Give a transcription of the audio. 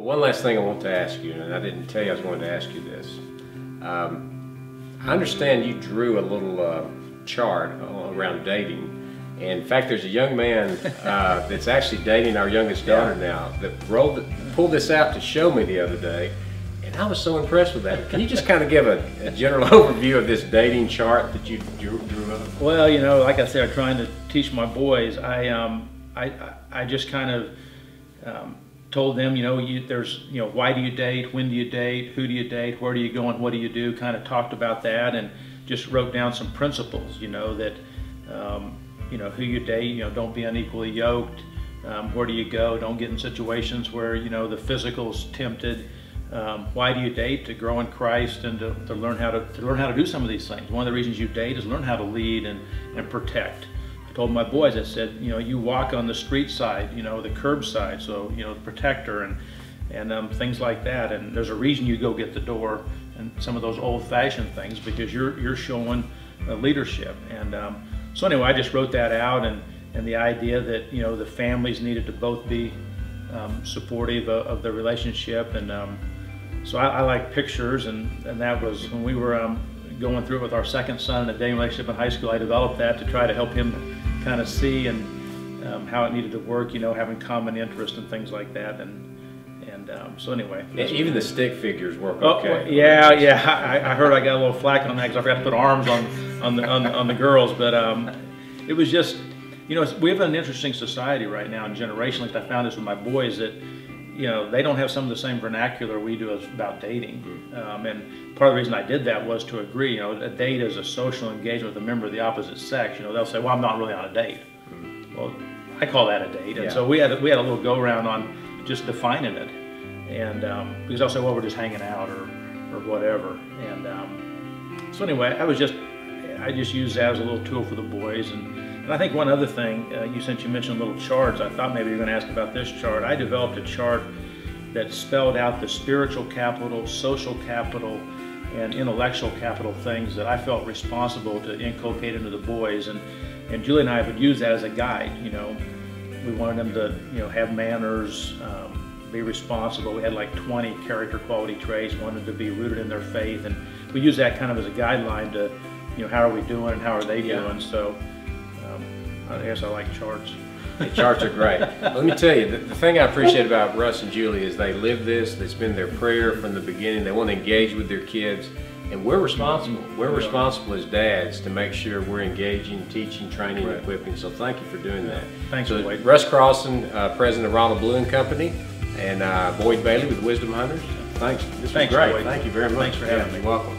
One last thing I want to ask you, and I didn't tell you I was going to ask you this. I understand you drew a little chart around dating. And in fact, there's a young man that's actually dating our youngest daughter now that pulled this out to show me the other day. And I was so impressed with that. Can you just kind of give a general overview of this dating chart that you drew up? Well, you know, like I said, I'm trying to teach my boys. I just kind of told them, you know, why do you date, when do you date, who do you date, where do you go, and what do you do? Kind of talked about that, and just wrote down some principles. You know that, you know, who you date. You know, don't be unequally yoked. Where do you go? Don't get in situations where the physical's tempted. Why do you date? To grow in Christ and to learn how to do some of these things. One of the reasons you date is learn how to lead and protect. I told my boys, I said, you walk on the street side, the curb side, so the protector and things like that. And there's a reason you go get the door and some of those old-fashioned things, because you're showing leadership. And so anyway, I just wrote that out, and the idea that the families needed to both be supportive of the relationship. And so I like pictures, and that was when we were going through it with our second son in a dating relationship in high school. I developed that to try to help him kind of see and how it needed to work, having common interest and things like that. And so anyway. Even the stick figures work okay. Well, yeah. I heard I got a little flack on that because I forgot to put arms on the girls, but it was just, we have an interesting society right now and generationally. I found this with my boys that they don't have some of the same vernacular we do about dating. And part of the reason I did that was to agree, a date is a social engagement with a member of the opposite sex. They'll say, well, I'm not really on a date. Well, I call that a date. And so we had a little go around on just defining it. And because they'll say, well, we're just hanging out or whatever. And so anyway, I just used that as a little tool for the boys. And I think one other thing, since you mentioned little charts, I thought maybe you were going to ask about this chart. I developed a chart that spelled out the spiritual capital, social capital, and intellectual capital things that I felt responsible to inculcate into the boys. And Julie and I would use that as a guide. We wanted them to have manners, be responsible. We had like 20 character quality traits, wanted to be rooted in their faith, and we use that kind of as a guideline to, how are we doing and how are they doing. So I guess I like charts. The charts are great. Let me tell you, the thing I appreciate about Russ and Julie is they live this. It's been their prayer from the beginning. They want to engage with their kids, and we're responsible. We're responsible as dads to make sure we're engaging, teaching, training, and equipping. So thank you for doing that. Thanks, Boyd. Russ Crosson, president of Ronald Blue and Company, and Boyd Bailey with Wisdom Hunters. Thanks. This was great. Boyd. Thank you very much. Thanks for having me. You're welcome.